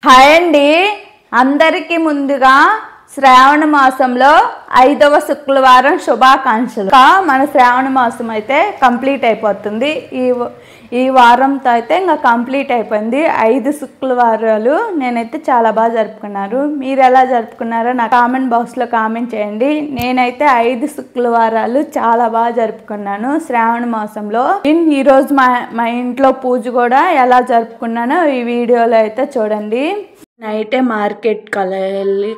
Hi అండి అందరికీ ముందుగా శ్రావణ మాసంలో 5వ శుక్రవారం శుభాకాంక్షలు. మన శ్రావణ మాసం అయితే కంప్లీట్ అయిపోతుంది. ఈ వారంతో అయితే ఇంకా కంప్లీట్ అయిపోయింది. 5 శుక్రవారాలు నేనైతే చాలా బాగా జరుపుకున్నారు. మీరు ఎలా జరుపుకున్నారో నా కామెంట్ బాక్స్లో కామెంట్ చేయండి. నేనైతే 5 శుక్రవారాలు చాలా బాగా జరుపుకున్నాను శ్రావణ మాసంలో. ఈరోజు మా ఇంట్లో పూజ కూడా ఎలా జరుపుకున్నానో ఈ వీడియోలో అయితే చూడండి. నైటే మార్కెట్కి అలా వెళ్ళి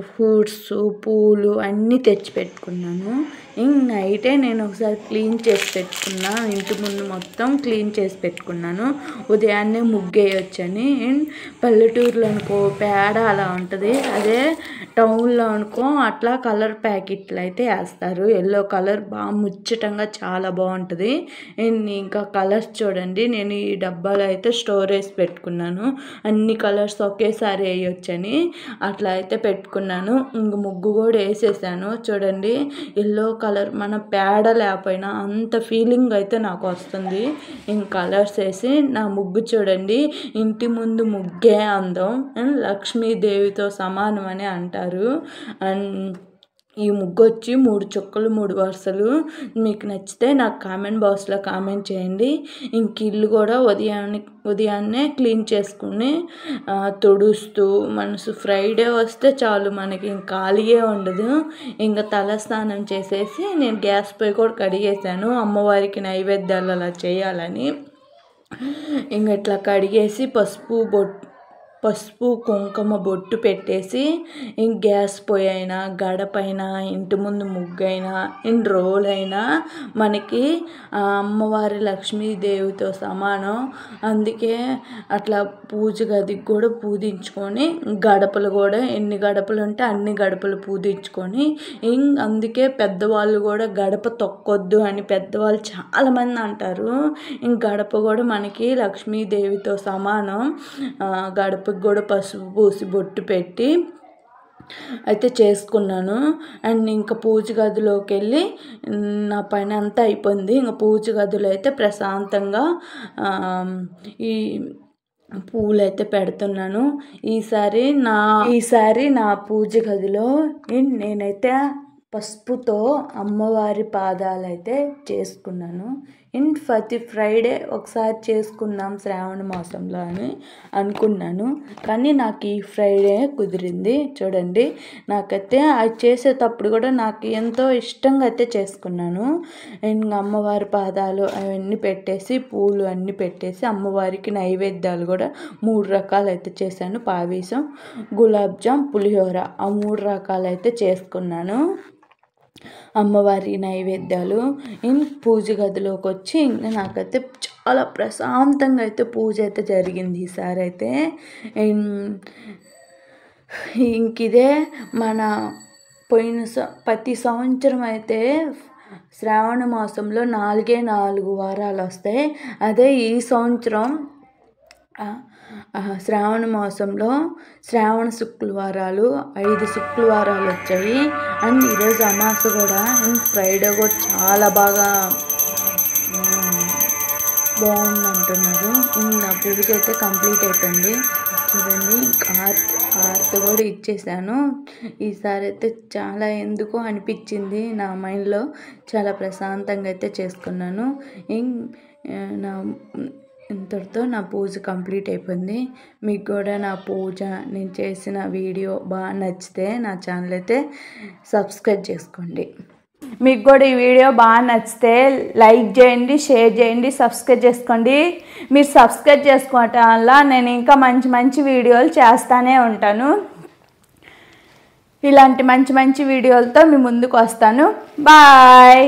ఫ్రూట్స్ పూలు అన్నీ తెచ్చి పెట్టుకున్నాను. నైటే నేను ఒకసారి క్లీన్ చేసి పెట్టుకున్నా. ఇంటి ముందు మొత్తం క్లీన్ చేసి పెట్టుకున్నాను. ఉదయాన్నే ముగ్గేయొచ్చని. పల్లెటూరులో అనుకో పేడ అలా ఉంటుంది, అదే టౌన్లో అనుకో అట్లా కలర్ ప్యాకెట్లు అయితే వేస్తారు. ఎల్లో కలర్ బాగా ముచ్చటంగా చాలా బాగుంటుంది. ఇంకా కలర్స్ చూడండి, నేను ఈ డబ్బాలో అయితే స్టోరేజ్ పెట్టుకున్నాను. అన్ని కలర్స్ ఒకేసారి వేయొచ్చని అట్లా అయితే పెట్టుకున్నాను. ఇంక ముగ్గు కూడా వేసేసాను. చూడండి, ఎల్లో కలర్ మన పేడ లేకపోయినా అంత ఫీలింగ్ అయితే నాకు వస్తుంది. ఇంక కలర్స్ వేసి నా ముగ్గు చూడండి, ఇంటి ముందు ముగ్గే అందం, లక్ష్మీదేవితో సమానం అని అంటారు. ఈ ముగ్గు వచ్చి 3 చుక్కలు 3 వరుసలు. మీకు నచ్చితే నాకు కామెంట్ బాక్స్లో కామెంట్ చేయండి. ఇంక ఇల్లు కూడా ఉదయాన్నే క్లీన్ చేసుకుని తుడుస్తూ మనసు ఫ్రైడే వస్తే చాలు, మనకి ఇంక ఖాళీయే ఉండదు. ఇంకా తలస్నానం చేసేసి నేను గ్యాస్ పొయ్యి కూడా కడిగేసాను, అమ్మవారికి నైవేద్యాలు అలా చేయాలని. ఇంక ఇట్లా కడిగేసి పసుపు కుంకుమ బొట్టు పెట్టేసి ఇంక గ్యాస్ పొయ్యి అయినా గడపైనా ఇంటి ముందు ముగ్గైనా రోలైనా మనకి అమ్మవారి లక్ష్మీదేవితో సమానం. అందుకే అట్లా పూజ గదికి కూడా పూజించుకొని గడపలు కూడా ఎన్ని గడపలు ఉంటే అన్ని గడపలు పూజించుకొని అందుకే పెద్దవాళ్ళు కూడా గడప తొక్కొద్దు అని పెద్దవాళ్ళు చాలామంది అంటారు. ఇంక గడప కూడా మనకి లక్ష్మీదేవితో సమానం. గడపకి కూడా పసుపు పూసి బొట్టు పెట్టి అయితే చేసుకున్నాను. అండ్ ఇంకా పూజ గదిలోకి వెళ్ళి నా పని అంతా అయిపోయింది. ఇంకా పూజ గదిలో అయితే ప్రశాంతంగా ఈ పూలు అయితే పెడుతున్నాను. ఈసారి నా పూజ గదిలో నేనైతే పసుపుతో అమ్మవారి పాదాలు అయితే చేసుకున్నాను. ప్రతి ఫ్రైడే ఒకసారి చేసుకుందాం శ్రావణ మాసంలో అని అనుకున్నాను, కానీ నాకు ఈ ఫ్రైడే కుదిరింది. చూడండి, నాకైతే అది చేసేటప్పుడు కూడా నాకు ఎంతో ఇష్టంగా అయితే చేసుకున్నాను. ఇంకా అమ్మవారి పాదాలు అవన్నీ పెట్టేసి పూలు అన్నీ పెట్టేసి అమ్మవారికి నైవేద్యాలు కూడా 3 రకాలు అయితే చేశాను. పాయసం, గులాబ్ జామ్, పులిహోర, ఆ 3 రకాలు అయితే చేసుకున్నాను అమ్మవారి నైవేద్యాలు. పూజ గదిలోకి వచ్చి ఇంకా నాకైతే చాలా ప్రశాంతంగా అయితే పూజ అయితే జరిగింది ఈసారి అయితే. ఇంకిదే మన ప్రతి సంవత్సరం అయితే శ్రావణ మాసంలో 4 వారాలు వస్తాయి. అదే ఈ సంవత్సరం శ్రావణ మాసంలో శ్రావణ శుక్రవారాలు 5 శుక్రవారాలు వచ్చాయి. అండ్ ఈరోజు అమాస కూడా, ఫ్రైడే కూడా చాలా బాగుందంటున్నారు. నా పూజ అయితే కంప్లీట్ అయిపోయింది. చూడండి, హారతి కూడా ఇచ్చేసాను. ఈసారి అయితే చాలా ఎందుకో అనిపించింది, నా మైండ్లో చాలా ప్రశాంతంగా అయితే చేసుకున్నాను. ఇంతటితో నా పూజ కంప్లీట్ అయిపోయింది. మీకు కూడా నా పూజ నేను చేసిన వీడియో బాగా నచ్చితే నా ఛానల్ అయితే సబ్స్క్రైబ్ చేసుకోండి. మీకు కూడా ఈ వీడియో బాగా నచ్చితే లైక్ చేయండి, షేర్ చేయండి, సబ్స్క్రైబ్ చేసుకోండి. మీరు సబ్స్క్రైబ్ చేసుకోవటం వల్ల నేను ఇంకా మంచి వీడియోలు చేస్తూనే ఉంటాను. ఇలాంటి మంచి వీడియోలతో మీ ముందుకు వస్తాను. బాయ్.